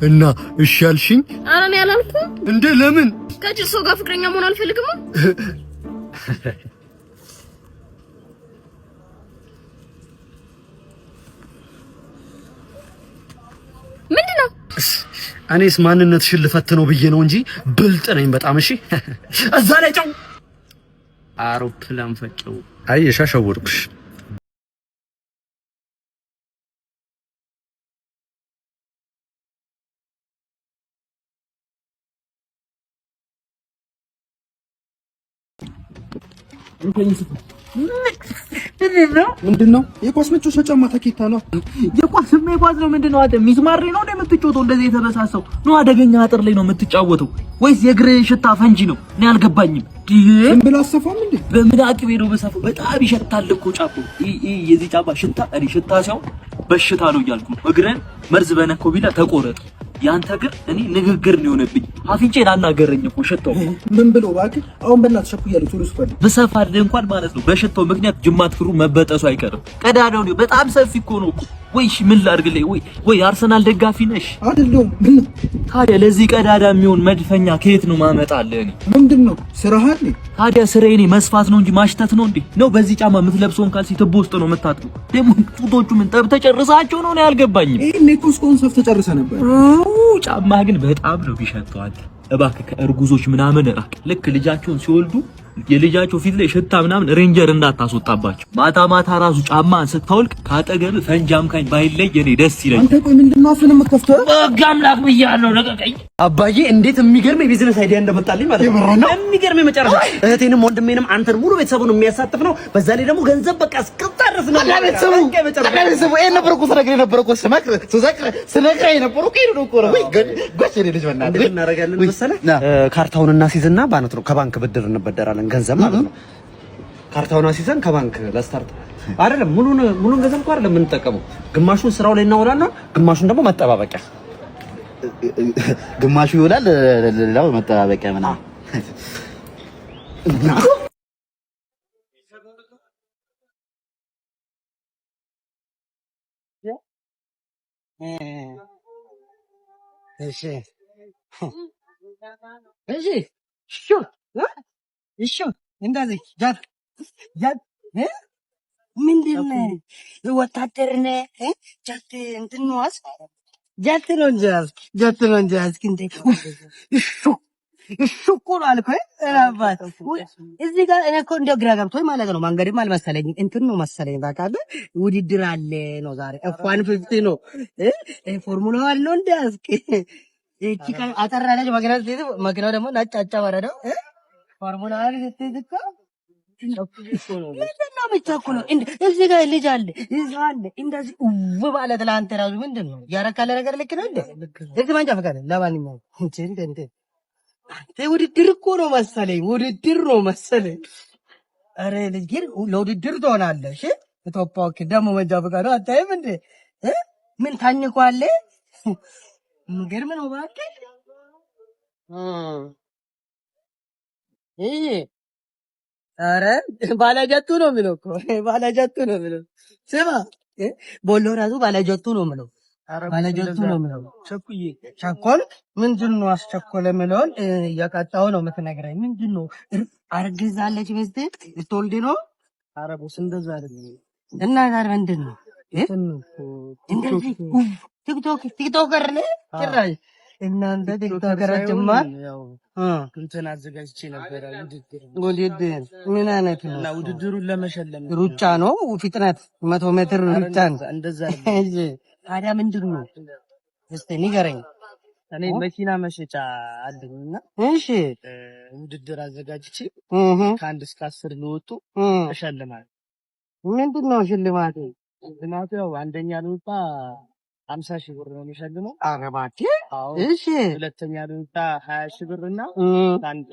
እና እሺ አልሽኝ? ኧረ እኔ አላልኩም እንዴ ለምን? ከጭሶ ጋር ፍቅረኛ መሆን አልፈልግም። ምንድነው? እኔስ ማንነትሽን ልፈትነው ብዬ ነው እንጂ ብልጥ ነኝ በጣም። እሺ እዛ ላይ ጨው አውሮፕላን ፈጨው። አየሽ አሸወድኩሽ። ምንድነው? የኳስ መጫወቻ ጫማ ተኬታ ነው። የኳስ ነው ምንድነው? አንተ ሚስማር ነው የምትጫወተው? እንደዚህ የተበሳሰው ነው። አደገኛ አጥር ላይ ነው የምትጫወተው ወይስ የእግር ሽታ ፈንጂ ነው? እኔ አልገባኝም። ዝም ብላ አሰፋም እንዴ? በምን አቅቤ ነው በሰፋው? በጣም ይሸታል እኮ ጫፉ። የዚህ ጫማ ሽታ እኔ ሽታ ሳይሆን በሽታ ነው እያልኩ ነው። እግረን መርዝ በነኮ ቢላ ተቆረጥ። ያንተ ግን እኔ ንግግር ነው የሆነብኝ። አፍንጬን አናገረኝ እኮ ሽታው። ምን ብሎ እባክህ አሁን በእናትህ ሸኩያለሁ። ቶሎ ስፈል በሰፋልህ እንኳን ማለት ነው በሽታው ምክንያት ጅማት ክሩ መበጠሱ አይቀርም። ቀዳዳው ነው በጣም ሰፊ እኮ ነው እኮ። ወይሽ ምን ላድርግልህ? ወይ አርሰናል ደጋፊ ነሽ አይደለም? ምን ታዲያ ለዚህ ቀዳዳ የሚሆን መድፈኛ ከየት ነው ማመጣልህ? እኔ ምንድነው ስራህ አይደል? ታዲያ ስራዬ እኔ መስፋት ነው እንጂ ማሽተት ነው እንዴ? ነው በዚህ ጫማ የምትለብሰውን ካልሲ ትቦ ውስጥ ነው የምታጥበው? ደግሞ ጡቶቹ ምን ጠብተህ ጨርሳቸው ነው? አልገባኝም። ይሄን እኮ እስካሁን ሰፍተህ ጨርሰህ ነበር። ጫማ ግን በጣም ነው ቢሸተው። አንተ እባክህ ከእርጉዞች ምናምን ራቅ። ልክ ልጃቸውን ሲወልዱ የልጃቸው ፊት ላይ ሽታ ምናምን ሬንጀር እንዳታስወጣባቸው። ማታ ማታ ራሱ ጫማን ስታወልቅ ካጠገብ ፈንጃም ካኝ ባይለይ የኔ ደስ ይለኝ። አንተ ቆይ ምንድነው አፍን የምትከፍተው? በጋምላክ ብያለሁ ለቀቀኝ። አባዬ እንዴት የሚገርም የቢዝነስ አይዲያ እንደመጣልኝ ማለት ነው። የሚገርም የመጨረሻ እህቴንም ወንድሜንም አንተን ሙሉ ቤተሰቡን የሚያሳትፍ ነው። በዛ ላይ ደግሞ ገንዘብ በቃ እስከታረስ ነው። ቤተሰቡ ይሄን ነበር እኮ ስነግርህ ነበር እኮ ስነግርህ ነበር እኮ ይሄን እኮ ነው። ጎሽ ልጅ በእናትህ እናደርጋለን መሰለህ። ካርታውን እናስይዝና ባነት ነው ከባንክ ብድር እንበደራለን ገንዘብ ማለት ነው። ካርታውን አስይዘን ከባንክ ለስታርት አይደለም ሙሉን ገንዘብ እኮ አይደለም የምንጠቀመው። ግማሹን ስራው ላይ እናውላና ግማሹን ደግሞ መጠባበቂያ፣ ግማሹ ይውላል ሌላው መጠባበቂያ ምናምን። እሺ እንደዚህ ጃት ምንድነው? ወታደር ነህ? ጃት እንትን ነው ጃት ነው እንጂ እንዴ እሺ እኮ ነው አልኩህ። አባት እዚህ ጋር እኔ እኮ እንደው ግራ ገብቶኝ ማለት ነው። መንገድም አልመሰለኝም እንትን ነው መሰለኝ። ታውቃለህ ውድድር አለ ነው ዛሬ F150 ነው ፎርሙላ 1 ነው እንዳስክ እቺ አጠራለች መኪናው ደግሞ ነጭ አጫባረ ነው ፎርሙላ 1 ስትዝካ ምንድነው የምትቸኩለው? እዚህ ጋር ልጅ አለ እዚህ አለ እንደዚህ ውብ ማለት ለአንተ ራሱ ምንድን ነው ያረካለ ነገር ልክ ነው እንዴ? እዚህ ማንጃ ፈቃድ ለማንኛውም እንዴ አንተ ውድድር እኮ ነው መሰለኝ፣ ውድድር ነው መሰለኝ። አረ ልጅ ግን ለውድድር ትሆናለህ። እሺ ተቶፓክ ደግሞ መንጃ ፈቃድ አታይም እንዴ? ምን ታኝኳለ? ምገርም ነው እባክህ። አረ ባላጀቱ ነው የሚለው እኮ ባላጀቱ ነው የሚለው። ስማ ቦሎ ራሱ ባላጀቱ ነው የሚለው። ባላጀቱ ነው የሚለው። ቸኮል ምንድነው አስቸኮለ የሚለውን እያቃጣው ነው የምትነግረኝ። ምንድነው አርግዛለች በስተ ልትወልድ ነው? አረቦስ እንደዛ አይደለም እና ታዲያ ምንድነው እንደዚህ ቲክቶከር ነህ ጭራሽ? እናንተ ቲክቶከራችሁማ እንትን አዘጋጅቼ ነበር ውድድር። ምን አይነት ነው? እና ውድድሩን ለመሸለም ሩጫ ነው፣ ፍጥነት 100 ሜትር ሩጫ ነው። እንደዛ ታዲያ ምንድነው እስቲ ንገረኝ። እኔ መኪና መሸጫ አለኝና እሺ ውድድር አዘጋጅቼ ከ1 እስከ 10 ለወጡ እሸልማለሁ። ምንድነው ሽልማቱ? ሽልማቱ ያው አንደኛ ለወጣ 50,000 ብር ነው የሚሸልመው። አረባቴ እሺ። ሁለተኛ ለወጣ 20,000 ብር እና ከ8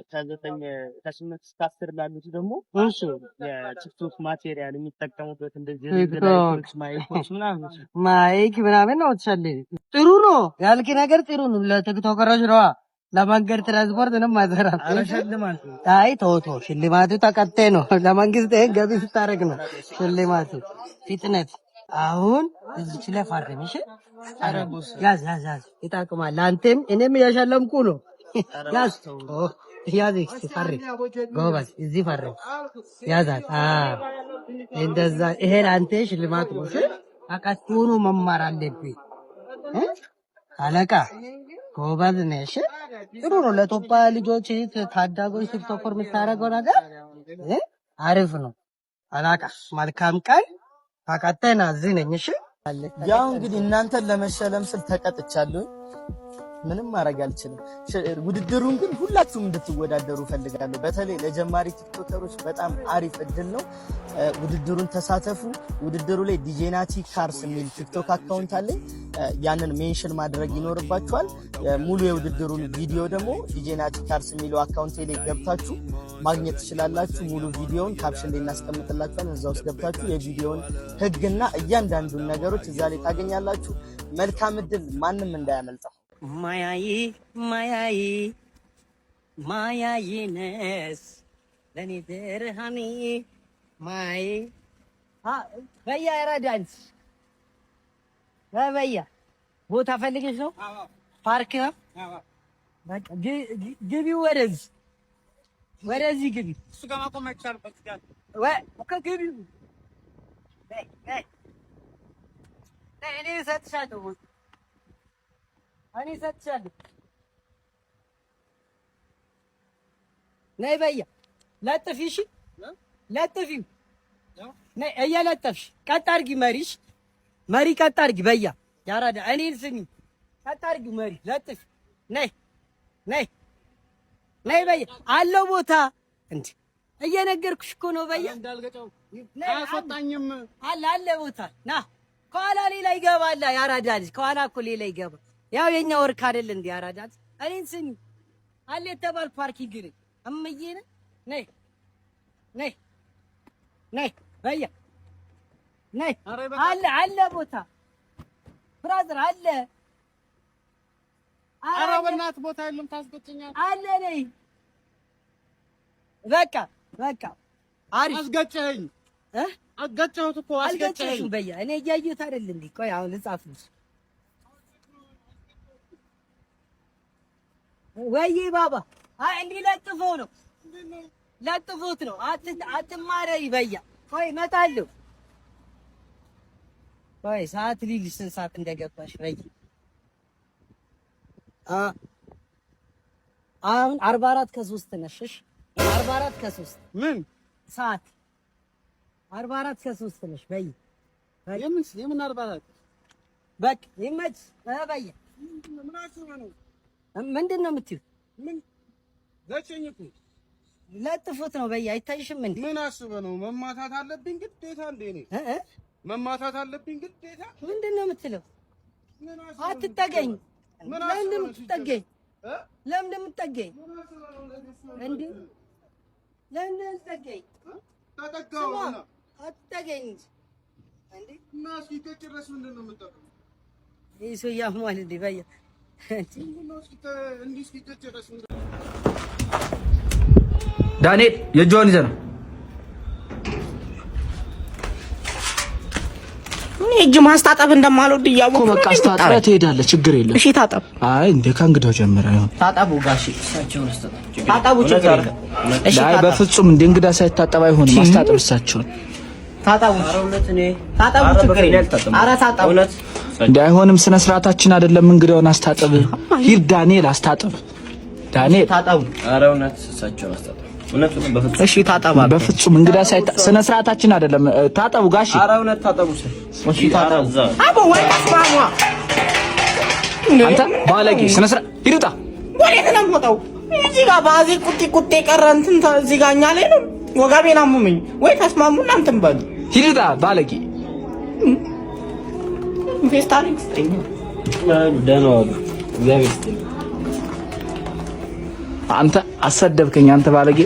እስከ 10 ላሉት ደግሞ እሺ የቲክቶክ ማቴሪያል የሚጠቀሙበት እንደዚህ ላይኮች ማይኮች ምናምን ነው ተሸልም። ጥሩ ነው ያልክ ነገር ጥሩ ነው። ለቲክቶከሮች ነው ለመንገድ ትራንስፖርት ነው ማዘራ አረሽልማት። አይ ቶቶ ሽልማቱ ተቀጤ ነው። ለመንግስት ገቢ ስታረግ ነው ሽልማቱ። ፍጥነት አሁን እዚች ላይ ፈርም። እሺ ያዝ ያዝ ያዝ ይጣቅማል። አንተም እኔም እያሸለምኩ ነው። ያዝ ያዝ ፈርም። ጎበዝ እዚህ ፈርም። ያዛት እንደዛ። ይሄ ለአንተ ሽልማት ነው። እሺ አቃጥሩ መማር አለብኝ። አለቃ ጎበዝ ነሽ። ጥሩ ነው። ለኢትዮጵያ ልጆች ታዳጊዎች ቲክቶከር የምታደርገው ነገር አሪፍ ነው። አለቃ መልካም ቀን። አቃተና እዚህ ነኝ። እሺ ያው እንግዲህ እናንተን ለመሸለም ስል ተቀጥቻለሁ። ምንም ማድረግ አልችልም። ውድድሩን ግን ሁላችሁም እንድትወዳደሩ ፈልጋለሁ። በተለይ ለጀማሪ ቲክቶከሮች በጣም አሪፍ እድል ነው። ውድድሩን ተሳተፉ። ውድድሩ ላይ ዲጄናቲ ካርስ የሚል ቲክቶክ አካውንት አለኝ። ያንን ሜንሽን ማድረግ ይኖርባችኋል። ሙሉ የውድድሩን ቪዲዮ ደግሞ ዲጄናቲ ካርስ የሚለው አካውንት ላይ ገብታችሁ ማግኘት ትችላላችሁ። ሙሉ ቪዲዮውን ካፕሽን ላይ እናስቀምጥላችኋለን። እዛ ውስጥ ገብታችሁ የቪዲዮውን ህግና እያንዳንዱን ነገሮች እዛ ላይ ታገኛላችሁ። መልካም እድል፣ ማንም እንዳያመልጠው። ማያይ ማያይ ማያይ ነስ ለኔ ብርሃኔ ማይ በያ ያራዳንስ በያ ቦታ ፈልገሽ ነው? ፓርክ ነው? በቃ ግቢ፣ ወደዚህ ግቢ። እሱ ጋር ማቆም አይቻልም። ወይ ግቢ። እኔ እሰጥሻለሁ። ነይ በያ ለጥፊ። እሺ ለጥፊ። ነይ እየለጠፍሽ ቀጥ አድርጊ። መሪ ቀጥ አድርጊ። በያ ያራዳ እኔን ስሚ። ቀጥ አድርጊ መሪ ለጥፊ። ነይ በያ አለው ቦታ እንዴ እየነገርኩሽ እኮ ነው። በያ እንዳልገጫው አያስወጣኝም። አለ ቦታ ና። ከኋላ ሌላ ይገባል። ያራዳ ልጅ ከኋላ እኮ ሌላ ይገባ። ያው የኛ ወርክ አይደል እንዴ? ያራዳት እኔን ስሚ። አለ የተባል ፓርኪንግ ነኝ። እምዬ ነይ በያ ነይ። አለ ቦታ ብራዘር አለ። ኧረ በእናትህ ቦታ የለም። ታስገጭኛለህ። አለ ነይ በቃ አሪፍ። አስገጨኸኝ። አስገጨሁት እኮ አስገጨኸኝ። በያ እኔ እያየሁት አይደል እንዴ? ቆይ አሁን ልጻፍልሽ። ወይ ባባ እንዲህ ለጥፎት ነው። አትማረሪ በያ። ቆይ እመጣለሁ። ቆይ ሰዓት ልልሽ ስንት ሰዓት እንደገባሽ በይ። አሁን 44 ከ3 ነሽ። እሺ 44 ከ3 ምን ሰዓት 44 ከ3 ነሽ በይ። የምን 44 በቃ ይመች በያ። ምንድን ነው የምትይው? ምን ዘጨኝ እኮ ለጥፎት ነው በያ። አይታይሽም እንዴ? ምን አስበህ ነው? መማታት አለብኝ ግዴታ እንዴ? መማታት አለብኝ ግዴታ? ምንድን ነው የምትለው? አትጠገኝ። ለምን የምትጠገኝ? ለምን የምትጠገኝ እንዴ? ለምን የምትጠገኝ? ተጠጋው እና አትጠገኝ እንዴ? እና እስኪ ከጭራሽ ምንድን ነው የምትጠገኝ? ይሄ ሰው ያሟል እንዴ በያ? ዳንኤል የእጇን ይዘህ ነው። እጅ ማስታጠብ እንደማልወድ እያወቅሁ በቃ አስታጥበህ ትሄዳለህ። ችግር የለም። እሺ ታጠብ። አይ እንደ ከእንግዳው ጀምረህ አይሆን። ታጠቡ ጋሺ፣ እሳቸውን ታጠቡ። ችግር የለም። እሺ አይ በፍጹም እንደ እንግዳ ሳይታጠብ አይሆንም። አስታጥብ እሳቸውን። ታጠቡ። ታጠቡ። ችግር የለም። ኧረ ታጠቡ። እንደ አይሆንም። ስነ ስርዓታችን አይደለም። እንግዳውን አስታጥብ። ሂድ ዳንኤል አስታጥብ። ዳንኤል ታጠቡ። ኧረ እውነት እሳቸውን አስታጥብ። እሺ ታጠባ። በፍጹም እንግዳ ስነ ስርዓታችን አይደለም። ታጠቡ ጋሺ። ኧረ እውነት ታጠቡ። እሺ ታጠቡ። አቦ ወይ ተስማማ። አንተ ባለጌ ስነ ስርዓት ሂዱታ። ወዴት ነው የምወጣው? እዚህ ጋር ባዚ ቁጤ ቀረ እንትን እዚህ ጋር እኛ ላይ ነው። ወጋቤን አሙመኝ። ወይ ተስማሙ እናንተም በሉ። ሂዱታ ባለጌ። ፌስታል ኤክስትሪም ደህና ዋሉ። እግዚአብሔር ይስጥልኝ። አንተ አሰደብከኝ። አንተ ባለጌ